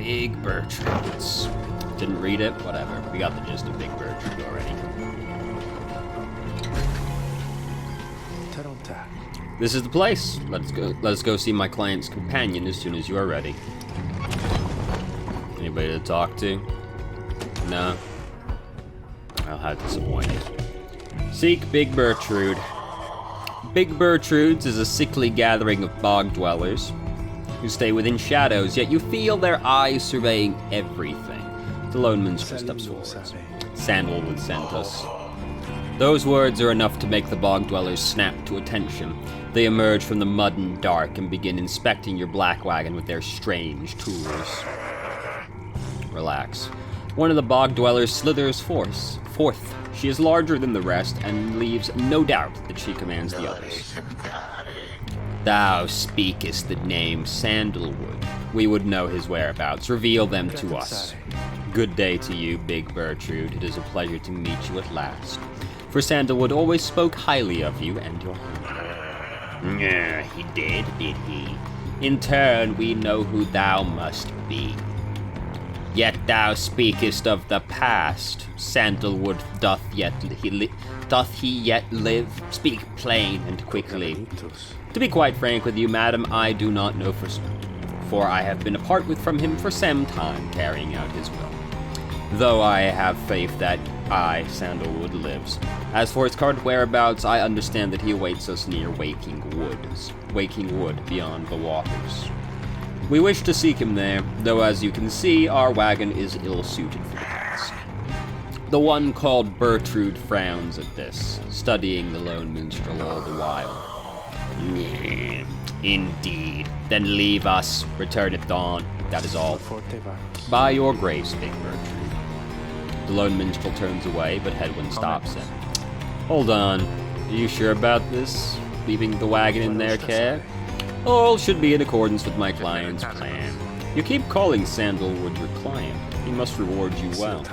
Big Bertrudes. Didn't read it? Whatever. We got the gist of Big Bertrude already. This is the place. Let's go see my client's companion as soon as you are ready. Anybody to talk to? No? I'll have disappointed. Seek Big Bertrude. Big Bertrudes is a sickly gathering of bog dwellers who stay within shadows, yet you feel their eyes surveying everything. The lone minstrel steps forward. Sandalwood sent us. Those words are enough to make the bog dwellers snap to attention. They emerge from the mud and dark and begin inspecting your black wagon with their strange tools. Relax. One of the bog dwellers slithers forth. She is larger than the rest and leaves no doubt that she commands the others. Thou speakest the name Sandalwood. We would know his whereabouts. Reveal them to us. Good day to you, Big Bertrude. It is a pleasure to meet you at last. For Sandalwood always spoke highly of you and your home. He did he? In turn, we know who thou must be. Yet thou speakest of the past. Sandalwood, doth he yet live? Speak plain and quickly. To be quite frank with you, madam, I do not know for certain, for I have been apart from him for some time, carrying out his will. Though I have faith that Sandalwood, lives. As for his current whereabouts, I understand that he awaits us near Waking Wood beyond the waters. We wish to seek him there, though as you can see, our wagon is ill-suited for the task. The one called Bertrude frowns at this, studying the lone minstrel all the while. Indeed. Then leave us. Return at dawn. That is all. By your grace, Big Bertrude. The lone minstrel turns away, but Hedwyn stops him. Hold on. Are you sure about this? Leaving the wagon in their care? All should be in accordance with my client's plan. You keep calling Sandalwood your client. He must reward you well.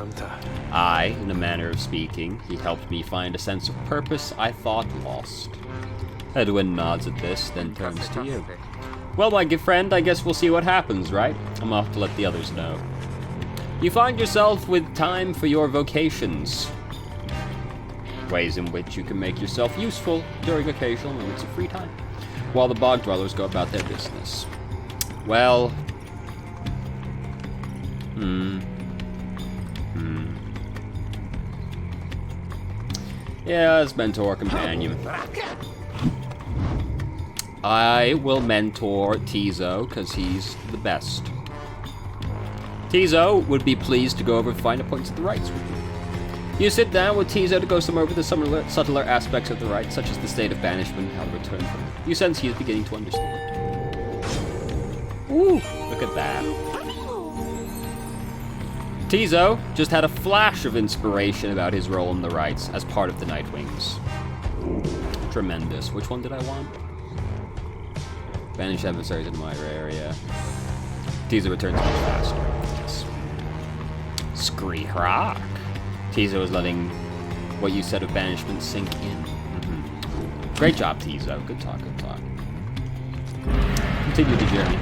Aye, in a manner of speaking, he helped me find a sense of purpose I thought lost. Hedwyn nods at this, then turns to you. Well, my good friend, I guess we'll see what happens, right? I'm off to let the others know. You find yourself with time for your vocations. Ways in which you can make yourself useful during occasional moments of free time, while the bog dwellers go about their business. Well... Yeah, as mentor companion. I will mentor Tizo, because he's the best. Tizo would be pleased to go over finer points of the rites with you. You sit down with Tizo to go some over the subtler aspects of the rites, such as the state of banishment and how to return from it. You sense he is beginning to understand. Ooh, look at that. Tizo just had a flash of inspiration about his role in the rites as part of the Nightwings. Tremendous. Which one did I want? Banish adversaries in my area. Tizo returns much faster. Yes. Scree-hrock. Tizo is letting what you said of banishment sink in. Great job, Tizo. Good talk, good talk. Continue the journey.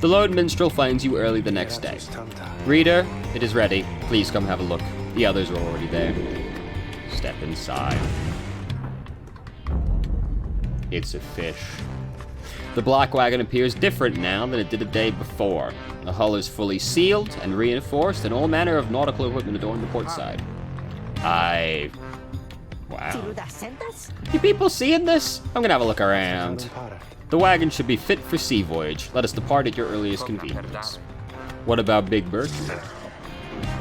The lone minstrel finds you early the next day. Reader, it is ready. Please come have a look. The others are already there. Step inside. It's a fish. The black wagon appears different now than it did a day before. The hull is fully sealed and reinforced, and all manner of nautical equipment adorn the port side. Wow. You people seeing this? I'm gonna have a look around. The wagon should be fit for sea voyage. Let us depart at your earliest convenience. What about Big Bertrude?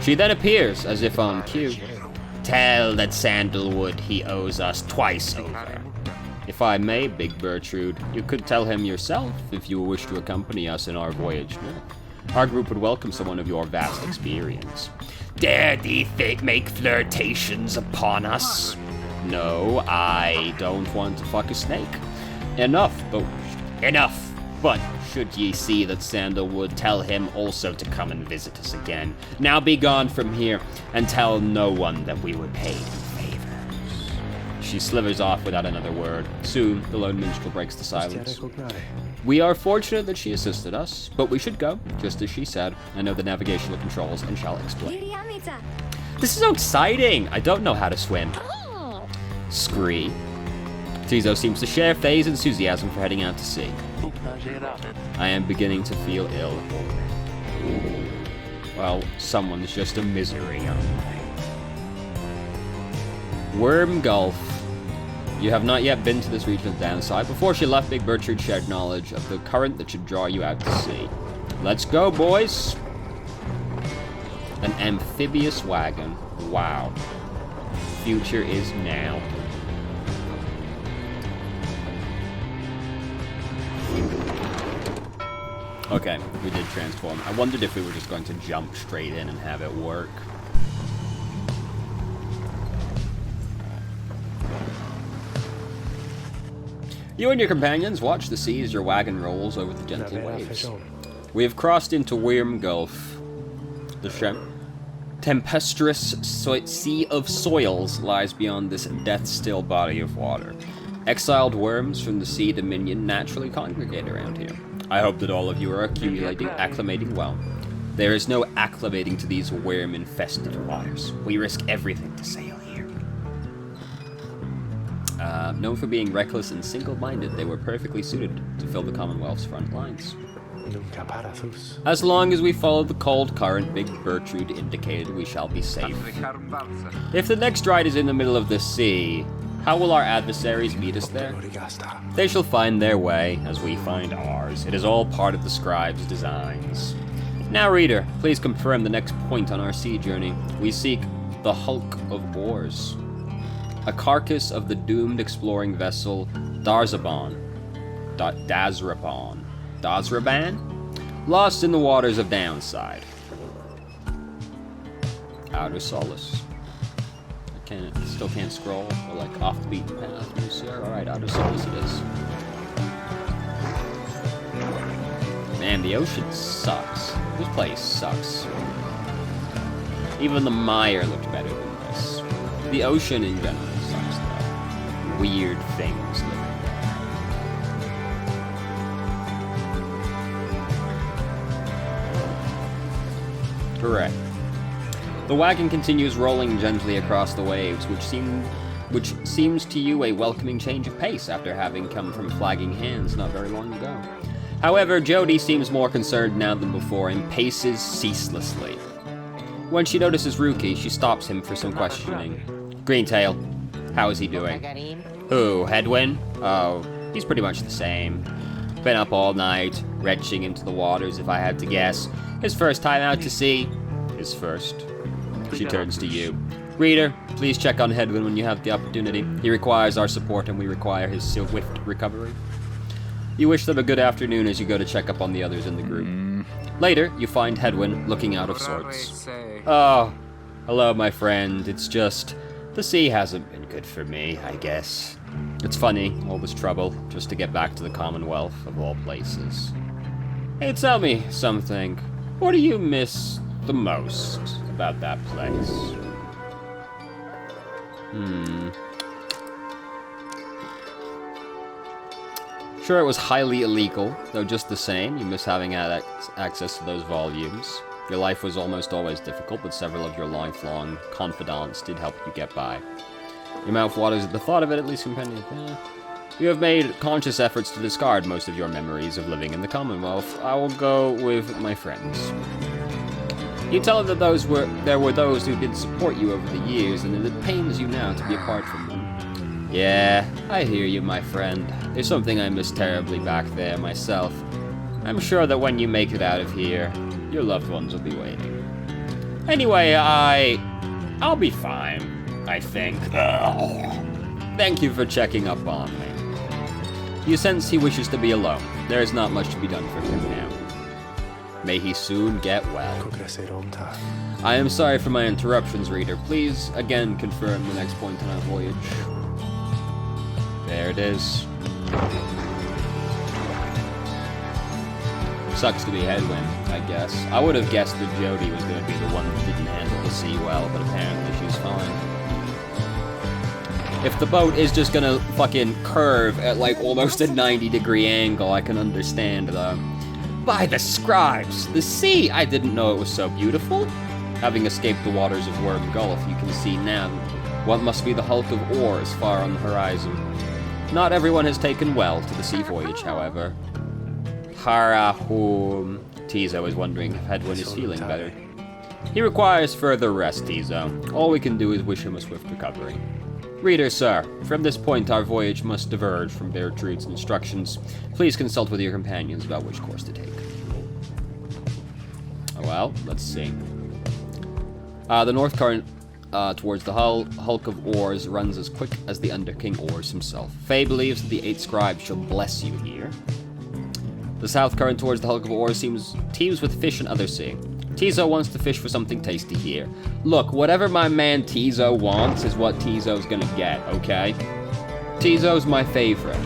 She then appears, as if on cue. Tell that Sandalwood he owes us twice over. If I may, Big Bertrude, you could tell him yourself if you wish to accompany us in our voyage north. Our group would welcome someone of your vast experience. Dare thee make flirtations upon us? No, I don't want to fuck a snake. Enough. But should ye see that Sandalwood, tell him also to come and visit us again. Now be gone from here, and tell no one that we were paid in favors. She slithers off without another word. Soon, the lone minstrel breaks the silence. We are fortunate that she assisted us, but we should go, just as she said. I know the navigational controls and shall explain. This is so exciting! I don't know how to swim. Scree. Tizo seems to share Faye's enthusiasm for heading out to sea. I am beginning to feel ill. Well, someone's just a misery, aren't they? Worm Gulf. You have not yet been to this region of the downside. Before she left, Big Bertrude shared knowledge of the current that should draw you out to sea. Let's go, boys! An amphibious wagon. Wow. Future is now. Okay, we did transform. I wondered if we were just going to jump straight in and have it work. You and your companions watch the sea as your wagon rolls over the gentle waves. We have crossed into Worm Gulf. The tempestuous sea of soils lies beyond this death-still body of water. Exiled worms from the sea dominion naturally congregate around here. I hope that all of you are acclimating well. There is no acclimating to these worm-infested waters. We risk everything to sail here. Known for being reckless and single-minded, they were perfectly suited to fill the Commonwealth's front lines. As long as we follow the cold current Big Bertrude indicated, we shall be safe. If the next ride is in the middle of the sea, how will our adversaries meet us there? They shall find their way, as we find ours. It is all part of the scribe's designs. Now, reader, please confirm the next point on our sea journey. We seek the hulk of oars. A carcass of the doomed exploring vessel Dazraban? Lost in the waters of Downside. Outer Solace. Still can't scroll. We're like off the beaten path. You sir? Alright, Outer Solace it is. Man, the ocean sucks. This place sucks. Even the mire looked better than this. The ocean in general sucks though. Weird things living there. Correct. The wagon continues rolling gently across the waves, which seems to you a welcoming change of pace after having come from flagging hands not very long ago. However, Jody seems more concerned now than before and paces ceaselessly. When she notices Ruki, she stops him for some questioning. Greentail, how is he doing? Who, Hedwin? Oh, he's pretty much the same. Been up all night, retching into the waters if I had to guess. His first time out to sea. His first. She turns to you. Reader, please check on Hedwin when you have the opportunity. He requires our support and we require his swift recovery. You wish them a good afternoon as you go to check up on the others in the group. Later, you find Hedwin looking out of sorts. Oh, hello my friend. It's just, the sea hasn't been good for me, I guess. It's funny, all this trouble, just to get back to the Commonwealth of all places. Hey, tell me something. What do you miss the most about that place? Sure, it was highly illegal, though just the same, you miss having access to those volumes. Your life was almost always difficult, but several of your lifelong confidants did help you get by. Your mouth waters at the thought of it, at least companion. You have made conscious efforts to discard most of your memories of living in the Commonwealth. I will go with my friends. You tell them that there were those who did support you over the years, and that it pains you now to be apart from them. Yeah, I hear you, my friend. There's something I miss terribly back there myself. I'm sure that when you make it out of here, your loved ones will be waiting. Anyway, I'll be fine, I think. Thank you for checking up on me. You sense he wishes to be alone. There is not much to be done for him now. May he soon get well. I am sorry for my interruptions, reader. Please, again, confirm the next point on our voyage. There it is. Sucks to be Hedwin, I guess. I would have guessed that Jody was going to be the one that didn't handle the sea well, but apparently she's fine. If the boat is just gonna fucking curve at like almost a 90-degree angle, I can understand though. By the scribes, the sea! I didn't know it was so beautiful. Having escaped the waters of Worm Gulf, you can see now what must be the hulk of oars far on the horizon. Not everyone has taken well to the sea voyage, however. Harahum. Tizo is wondering if Hedwyn is feeling better. He requires further rest, Tizo. All we can do is wish him a swift recovery. Reader, sir, from this point our voyage must diverge from Bertrude's instructions. Please consult with your companions about which course to take. Well, let's see. The north current towards the hulk of oars runs as quick as the Underking oars himself. Faye believes that the 8 scribes shall bless you here. The south current towards the hulk of oars teems with fish and other sea. Tizo wants to fish for something tasty here. Look, whatever my man Tizo wants is what Tizo's gonna get, okay? Tizo's my favorite.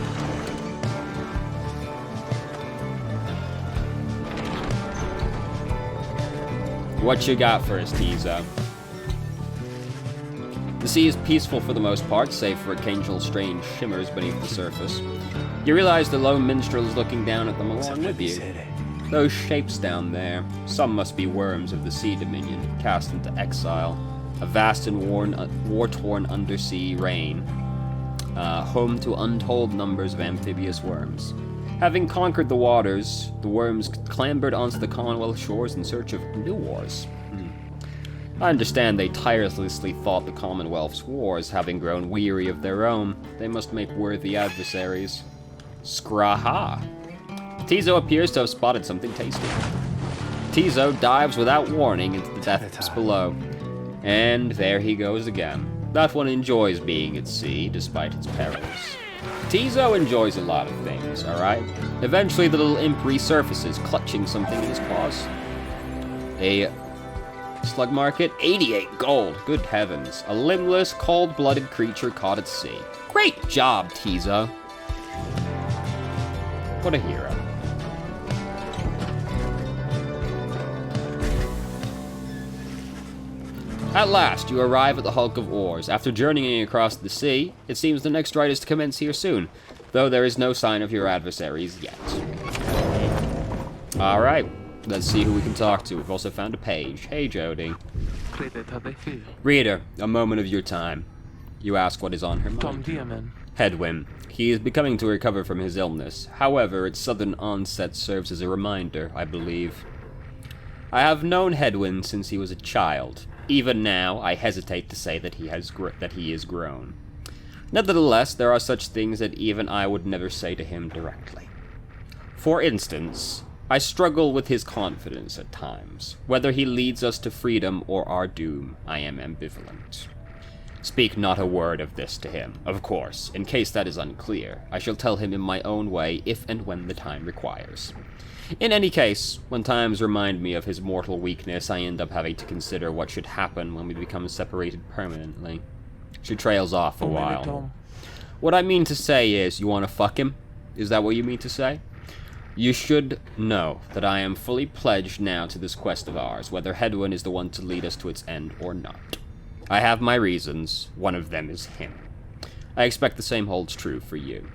What you got for us, Tizo? The sea is peaceful for the most part, save for occasional strange shimmers beneath the surface. You realize the lone minstrel is looking down at them along with you. Those shapes down there, some must be worms of the Sea Dominion, cast into exile. A vast and war-torn undersea reign, home to untold numbers of amphibious worms. Having conquered the waters, the worms clambered onto the Commonwealth shores in search of new wars. I understand they tirelessly fought the Commonwealth's wars, having grown weary of their own. They must make worthy adversaries. Scraha! Tizo appears to have spotted something tasty. Tizo dives without warning into the depths below. And there he goes again. That one enjoys being at sea, despite its perils. Tizo enjoys a lot of things, alright? Eventually the little imp resurfaces, clutching something in his claws. A slug market? 88 gold, good heavens. A limbless, cold-blooded creature caught at sea. Great job, Tizo. What a hero. At last, you arrive at the hulk of oars. After journeying across the sea, it seems the next ride is to commence here soon, though there is no sign of your adversaries yet. Alright, let's see who we can talk to. We've also found a page. Hey, Jody. Reader, a moment of your time. You ask what is on her mind. Hedwyn. He is beginning to recover from his illness. However, its sudden onset serves as a reminder, I believe. I have known Hedwyn since he was a child. Even now, I hesitate to say that he is grown. Nevertheless, there are such things that even I would never say to him directly. For instance, I struggle with his confidence at times. Whether he leads us to freedom or our doom, I am ambivalent. Speak not a word of this to him, of course. In case that is unclear, I shall tell him in my own way if and when the time requires. In any case, when times remind me of his mortal weakness, I end up having to consider what should happen when we become separated permanently. She trails off a while. What I mean to say is, you want to fuck him? Is that what you mean to say? You should know that I am fully pledged now to this quest of ours, whether Hedwyn is the one to lead us to its end or not. I have my reasons. One of them is him. I expect the same holds true for you.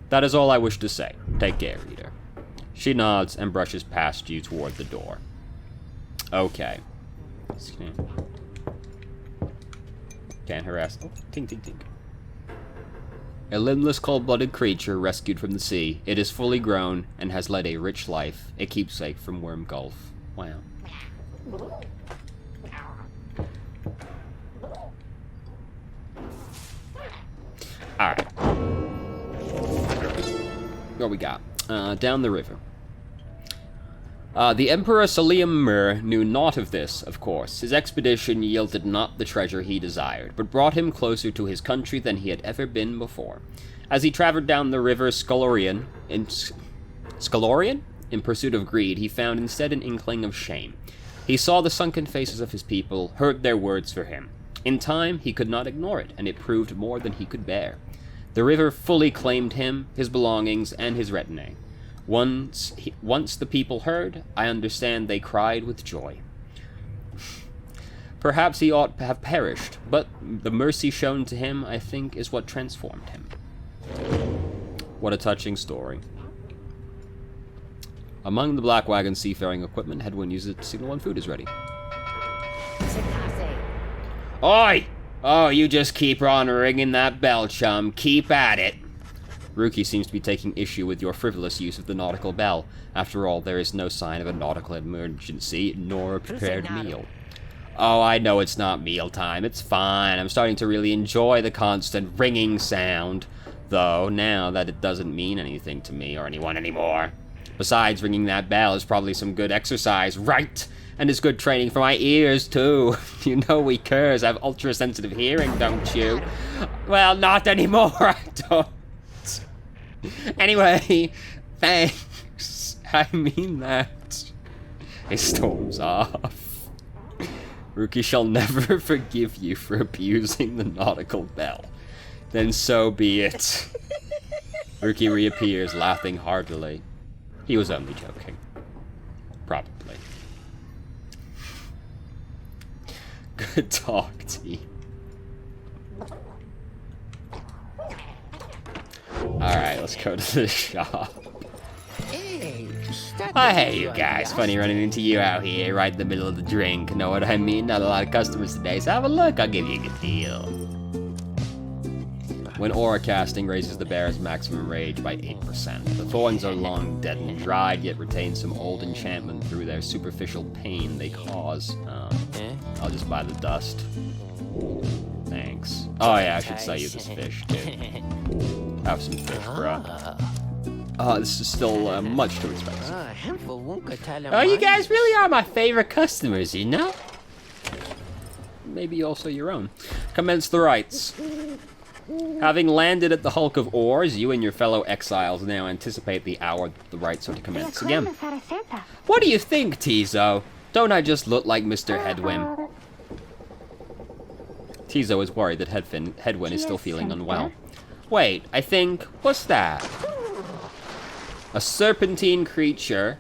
That is all I wish to say. Take care, reader. She nods and brushes past you toward the door. Okay. Can't harass. Oh, ting, ting, ting. A limbless, cold-blooded creature rescued from the sea. It is fully grown and has led a rich life, a keepsake from Worm Gulf. Wow. Alright. What we got? Down the river. The Emperor Salim Mir knew naught of this, of course. His expedition yielded not the treasure he desired, but brought him closer to his country than he had ever been before. As he traveled down the river Scalorian, in pursuit of greed, he found instead an inkling of shame. He saw the sunken faces of his people, heard their words for him. In time, he could not ignore it, and it proved more than he could bear. The river fully claimed him, his belongings, and his retinue. Once the people heard, I understand they cried with joy. Perhaps he ought to have perished, but the mercy shown to him, I think, is what transformed him. What a touching story. Among the Black Wagon's seafaring equipment, Headwind uses it to signal when food is ready. Oi! Oh, you just keep on ringing that bell, chum. Keep at it. Rookie seems to be taking issue with your frivolous use of the nautical bell. After all, there is no sign of a nautical emergency, nor a prepared meal. Oh, I know it's not mealtime. It's fine. I'm starting to really enjoy the constant ringing sound. Though, now that it doesn't mean anything to me or anyone anymore. Besides, ringing that bell is probably some good exercise, right? And it's good training for my ears, too. You know we curs have ultra-sensitive hearing, don't you? Well, not anymore, I don't. Anyway, thanks. I mean that. He storms off. Rookie shall never forgive you for abusing the nautical bell. Then so be it. Rookie reappears, laughing heartily. He was only joking. Probably. Good talk, T. Alright, let's go to the shop. Oh, hey, you guys. Funny running into you out here right in the middle of the drink. Know what I mean? Not a lot of customers today, so have a look. I'll give you a good deal. When aura casting raises the bear's maximum rage by 8%. The thorns are long dead and dried, yet retain some old enchantment through their superficial pain they cause. I'll just buy the dust. Thanks. Oh yeah, I should sell you this fish, too. Have some fish, bruh. This is still much too expensive. Oh, you guys really are my favorite customers, you know? Maybe also your own. Commence the rites. Having landed at the hulk of oars, you and your fellow exiles now anticipate the hour that the rites are to commence again. What do you think, Tizo? Don't I just look like Mr. Headwind? Tizo is worried that Headwind is still feeling unwell. Wait, I think... What's that? A serpentine creature...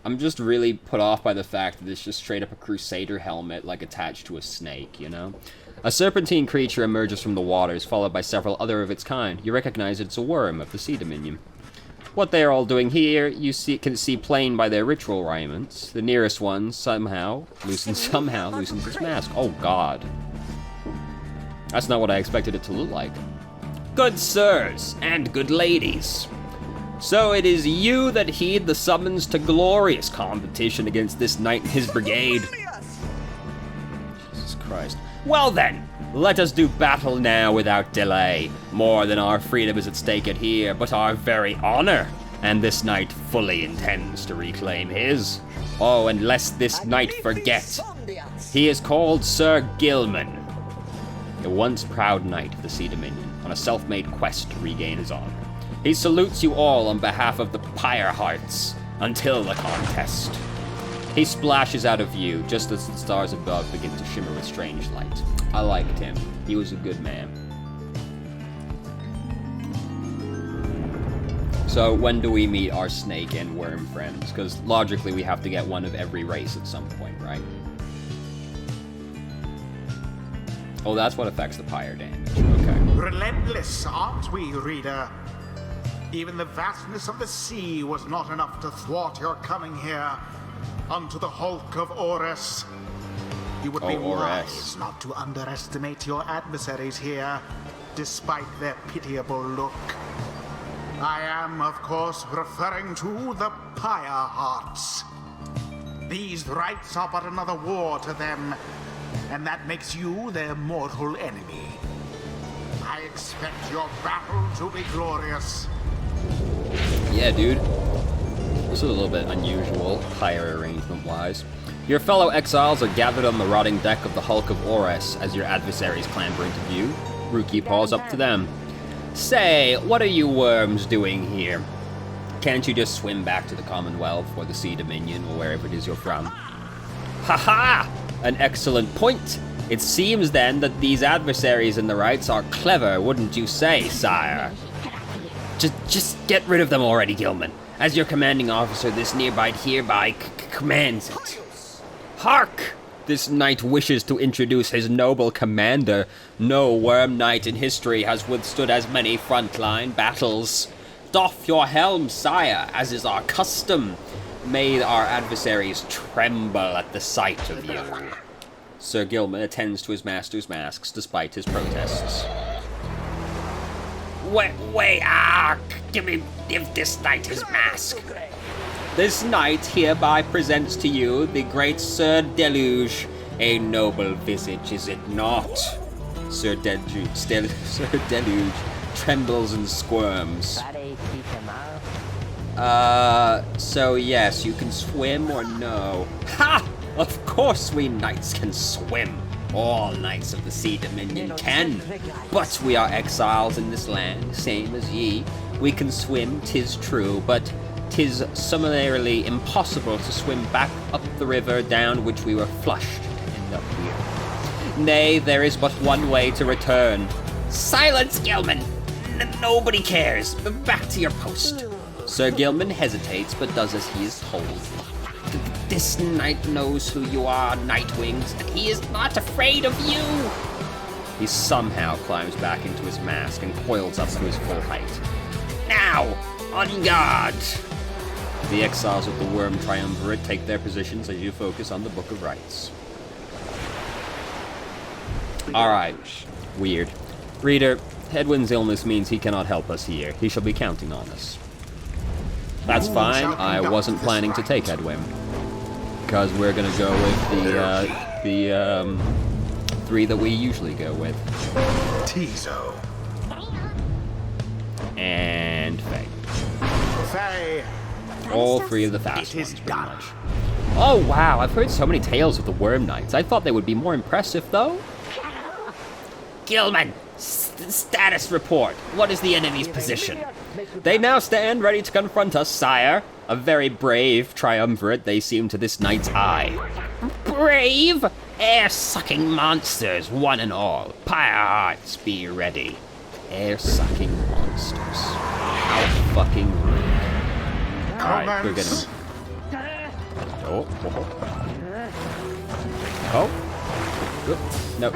I'm just really put off by the fact that it's just straight up a Crusader helmet, like, attached to a snake, you know? A serpentine creature emerges from the waters, followed by several other of its kind. You recognize it's a worm of the Sea Dominion. What they are all doing here, you can see plain by their ritual raiments. The nearest one somehow loosens its mask. Oh, God. That's not what I expected it to look like. Good sirs, and good ladies. So it is you that heed the summons to glorious competition against this knight and his brigade. Jesus Christ. Well then, let us do battle now without delay. More than our freedom is at stake here, but our very honor. And this knight fully intends to reclaim his. Oh, and lest this knight forget, he is called Sir Gilman, a once proud knight of the Sea Dominion, on a self-made quest to regain his honor. He salutes you all on behalf of the Pyre Hearts until the contest. He splashes out of view just as the stars above begin to shimmer with strange light. I liked him. He was a good man. So when do we meet our snake and worm friends? Because logically we have to get one of every race at some point, right? Oh, that's what affects the pyre damage. Okay. Relentless, aren't we, reader? Even the vastness of the sea was not enough to thwart your coming here unto the hulk of Orus. You would be wise not to underestimate your adversaries here, despite their pitiable look. I am, of course, referring to the Pyre Hearts. These rites are but another war to them, and that makes you their mortal enemy. I expect your battle to be glorious. Yeah, dude. This is a little bit unusual, pyre arrangement-wise. Your fellow exiles are gathered on the rotting deck of the hulk of Orus as your adversaries clamber into view. Rookie paws up to them. Say, what are you worms doing here? Can't you just swim back to the Commonwealth or the Sea Dominion or wherever it is you're from? Ha-ha! An excellent point. It seems then that these adversaries in the rites are clever, wouldn't you say, sire? Just get rid of them already, Gilman. As your commanding officer, this nearby hereby commands it. Hark! This knight wishes to introduce his noble commander. No worm knight in history has withstood as many frontline battles. Doff your helm, sire, as is our custom. May our adversaries tremble at the sight of you. Sir Gilman attends to his master's masks despite his protests. Give this knight his mask. This knight hereby presents to you the great Sir Deluge. A noble visage, is it not? Sir Deluge trembles and squirms. So yes, you can swim or no? Ha! Of course we knights can swim. All knights of the Sea Dominion can. But we are exiles in this land, same as ye. We can swim, 'tis true, but 'tis summarily impossible to swim back up the river down which we were flushed in the here. Nay, there is but one way to return. Silence, Gilman! Nobody cares. Back to your post. Sir Gilman hesitates, but does as he is told. This knight knows who you are, Nightwings, and he is not afraid of you! He somehow climbs back into his mask and coils up to his full height. Now, on guard! The exiles of the Worm Triumvirate take their positions as you focus on the Book of Rites. Alright. Weird. Reader, Hedwin's illness means he cannot help us here. He shall be counting on us. That's fine. I wasn't planning to take Hedwin. Because we're gonna go with the 3 that we usually go with. Tizo. And Faye. Faye. All 3 of the fast It is ones, pretty done. much. Oh wow, I've heard so many tales of the Worm Knights. I thought they would be more impressive, though. Gilman, status report. What is the enemy's position? They now stand ready to confront us, sire. A very brave triumvirate they seem to this knight's eye. Brave? Air-sucking monsters, one and all. Pyre hearts, be ready. Air-sucking monsters. How fucking rude. Alright, we're gonna... Oh. Oop. No.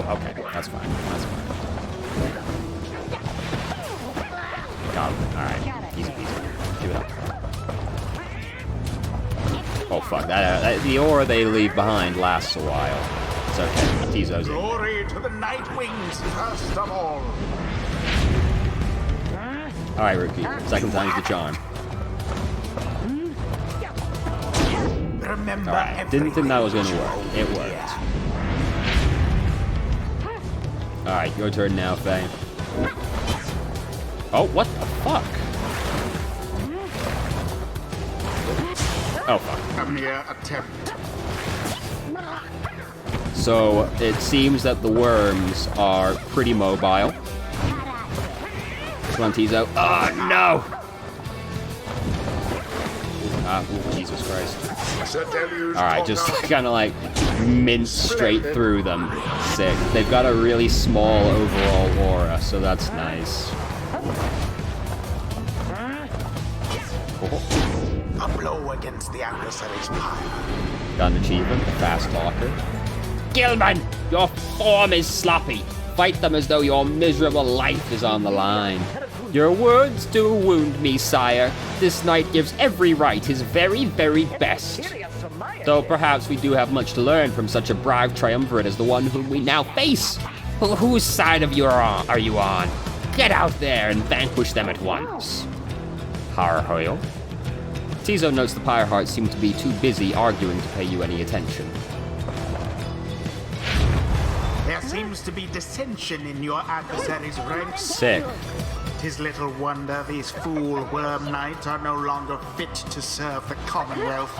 Okay, that's fine. Got him. Alright, easy peasy. Give it up. Oh fuck, the aura they leave behind lasts a while. It's okay, Tizo's in. Glory to the Nightwings, first of all. Alright, Rookie, second time's the charm. Remember Alright, didn't think that was gonna work. It worked. Alright, your turn now, Faye. Oh, what the fuck? Oh, fuck. A mere attempt. So, it seems that the worms are pretty mobile. Come on, Tizo. Oh, no! Jesus Christ. Alright, just kind of like mince straight through them. Sick. They've got a really small overall aura, so that's nice. A blow against the adversary's pyre. Got an achievement, a fast talker. Gilman, your form is sloppy. Fight them as though your miserable life is on the line. Your words do wound me, sire. This knight gives every right his very, very best. Though perhaps we do have much to learn from such a brave triumvirate as the one whom we now face. Whose side of you are you on? Get out there and vanquish them at once. Harhoil. Tizo notes the Pyre Hearts seem to be too busy arguing to pay you any attention. There seems to be dissension in your adversary's ranks. Sick. 'Tis little wonder these fool worm knights are no longer fit to serve the Commonwealth.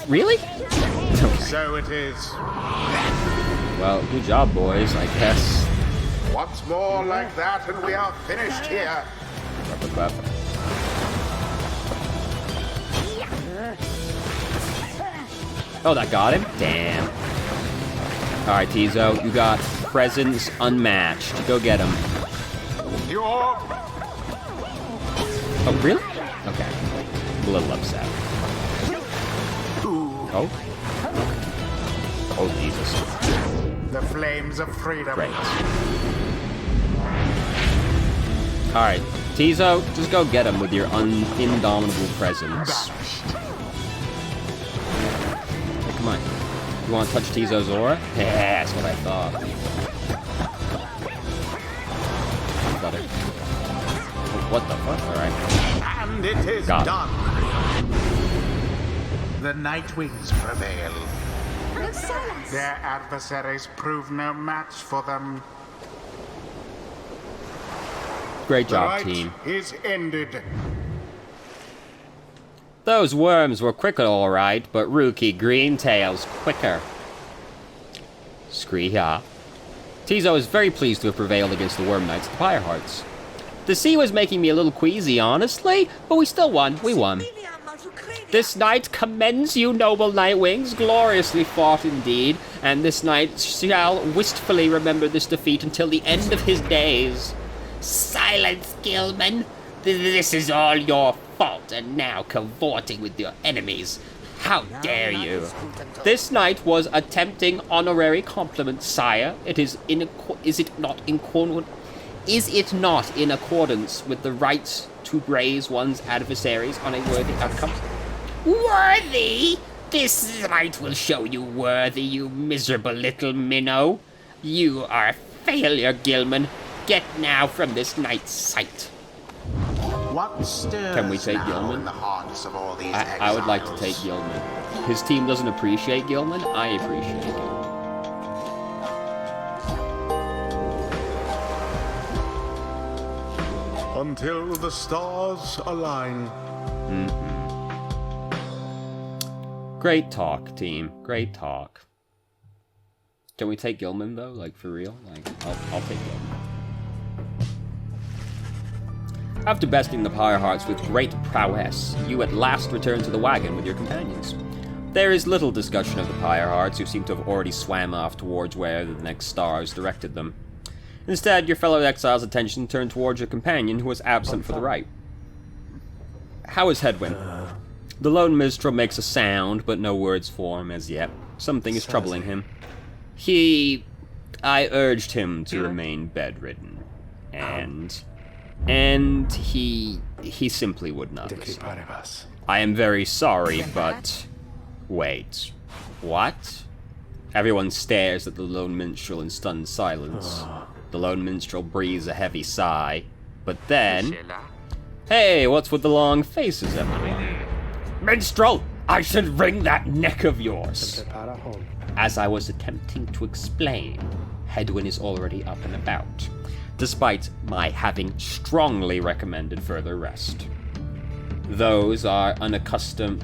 Really? So it is. Well, good job, boys, I guess. Once more like that and we are finished here. Clap. Oh, that got him? Damn. Alright, Tizo, you got presence unmatched. Go get him. Your Oh, really? Okay. I'm a little upset. Oh? Oh, Jesus. The flames of freedom. Great. Alright, Tizo, just go get him with your indomitable presence. Banished. Hey, come on. You want to touch Tizo's aura? Yeah, that's what I thought. Got it. Oh, what the fuck? Alright. And it is Got it. done. The Nightwings prevail. No silence. Their adversaries prove no match for them. Great The job, fight team. is ended. Those worms were quicker, alright, but Rookie Greentail's quicker. Scree-ha. Tizo is very pleased to have prevailed against the Worm Knights of the Pyrehearts. The sea was making me a little queasy, honestly, but we still won. We won. This night commends you, noble Nightwings. Gloriously fought indeed, and this knight shall wistfully remember this defeat until the end of his days. Silence, Gilman. This is all your fault, and now cavorting with your enemies. How dare you? This knight was attempting honorary compliments, sire. Is it not in accordance with the right to praise one's adversaries on a worthy outcome? Worthy? This knight will show you worthy, you miserable little minnow. You are a failure, Gilman. Get now from this knight's sight. What stirs Can we take now Gilman? in the hearts of all these I would like to exiles? take Gilman. His team doesn't appreciate Gilman. I appreciate him. Until the stars align. Great talk, team. Great talk. Can we take Gilman, though? Like, for real? Like, I'll take Gilman. After besting the Pyrehearts with great prowess, you at last return to the wagon with your companions. There is little discussion of the Pyrehearts, who seem to have already swam off towards where the next stars directed them. Instead, your fellow exile's attention turned towards your companion, who was absent for the rite. How is Hedwyn? The lone minstrel makes a sound, but no words form as yet. Something is troubling him. I urged him to remain bedridden, and he simply would not listen. I am very sorry, but... Wait. What? Everyone stares at the lone minstrel in stunned silence. The lone minstrel breathes a heavy sigh, but then... Hey, what's with the long faces, everyone? Minstrel! I should wring that neck of yours! As I was attempting to explain, Hedwyn is already up and about, despite my having strongly recommended further rest. Those that are unaccustomed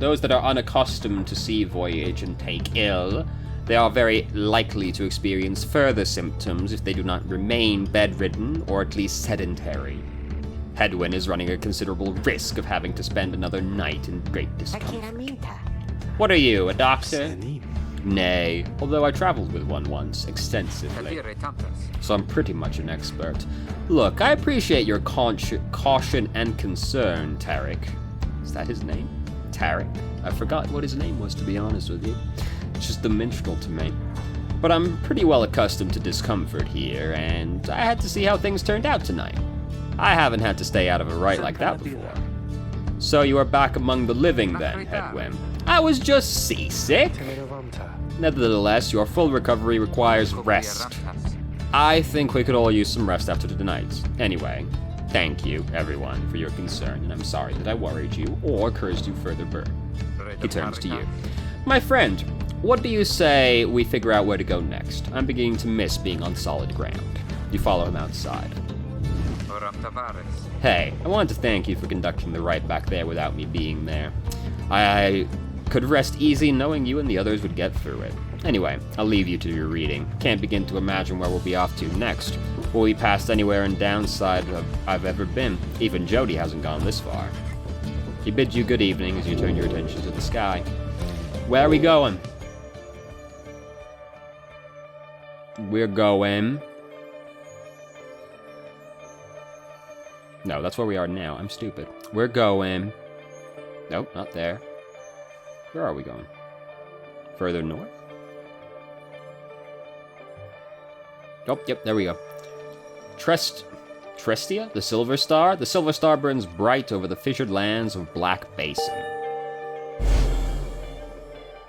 to sea voyage and take ill, they are very likely to experience further symptoms if they do not remain bedridden or at least sedentary. Hedwyn is running a considerable risk of having to spend another night in great discomfort. What are you, a doctor? Nay, although I traveled with one once, extensively. So I'm pretty much an expert. Look, I appreciate your caution and concern, Tarek. Is that his name? Tarek? I forgot what his name was, to be honest with you. It's just the minstrel to me. But I'm pretty well accustomed to discomfort here, and I had to see how things turned out tonight. I haven't had to stay out of a rite like that before. So you are back among the living then, Hedwyn. I was just seasick. Nevertheless, your full recovery requires rest. I think we could all use some rest after tonight. Anyway, thank you, everyone, for your concern, and I'm sorry that I worried you or caused you further burden. He turns to you. My friend, what do you say we figure out where to go next? I'm beginning to miss being on solid ground. You follow him outside. Hey, I wanted to thank you for conducting the rite back there without me being there. I could rest easy knowing you and the others would get through it. Anyway, I'll leave you to your reading. Can't begin to imagine where we'll be off to next. Will we pass anywhere in downside I've ever been? Even Jody hasn't gone this far. He bids you good evening as you turn your attention to the sky. Where are we going? We're going... No, that's where we are now. I'm stupid. We're going... Nope, not there. Where are we going? Further north? Oh, yep, there we go. Trestia? The Silver Star? The Silver Star burns bright over the fissured lands of Black Basin.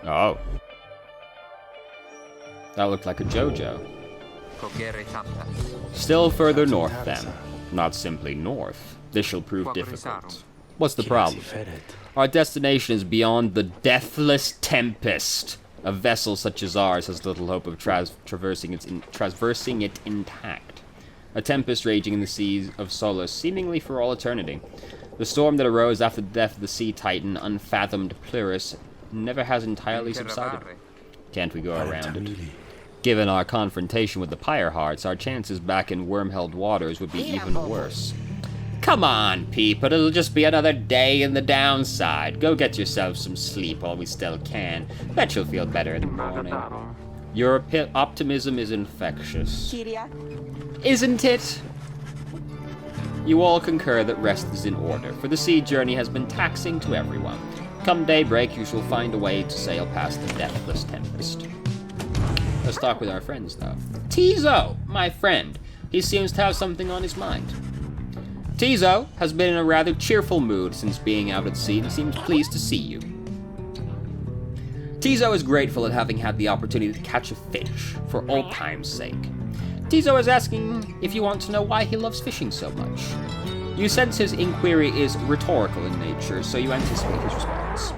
Oh. That looked like a JoJo. Still further north, then. Not simply north. This shall prove difficult. What's the problem? Our destination is beyond the deathless tempest. A vessel such as ours has little hope of traversing it intact. A tempest raging in the seas of Solus, seemingly for all eternity. The storm that arose after the death of the sea titan, unfathomed Pyrrhus, never has entirely subsided. Can't we go around it? Given our confrontation with the Pyre Hearts, our chances back in worm-held waters would be even worse. Come on, people, it'll just be another day in the downside. Go get yourself some sleep while we still can. Bet you'll feel better in the morning. Your optimism is infectious. Isn't it? You all concur that rest is in order, for the sea journey has been taxing to everyone. Come daybreak, you shall find a way to sail past the deathless tempest. Let's talk with our friends, though. Tizo, my friend. He seems to have something on his mind. Tizo has been in a rather cheerful mood since being out at sea and seems pleased to see you. Tizo is grateful at having had the opportunity to catch a fish, for old time's sake. Tizo is asking if you want to know why he loves fishing so much. You sense his inquiry is rhetorical in nature, so you anticipate his response.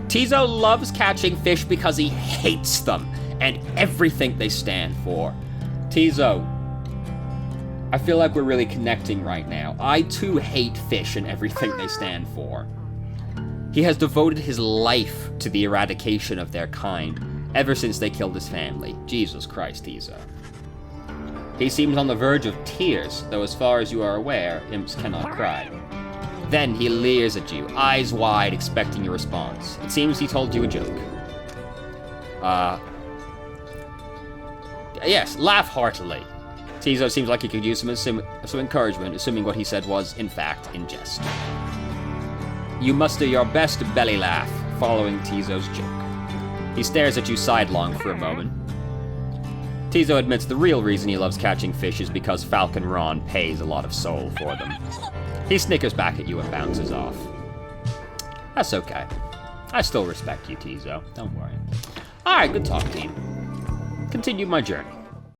Tizo loves catching fish because he hates them and everything they stand for. Tizo, I feel like we're really connecting right now. I too hate fish and everything they stand for. He has devoted his life to the eradication of their kind ever since they killed his family. Jesus Christ, Tizo. He seems on the verge of tears, though as far as you are aware, imps cannot cry. Then he leers at you, eyes wide, expecting your response. It seems he told you a joke. Yes, laugh heartily. Tizo seems like he could use some encouragement, assuming what he said was, in fact, in jest. You muster your best belly laugh, following Tizo's joke. He stares at you sidelong for a moment. Tizo admits the real reason he loves catching fish is because Falcon Ron pays a lot of soul for them. He snickers back at you and bounces off. That's okay. I still respect you, Tizo. Don't worry. Alright, good talk, team. Continue my journey.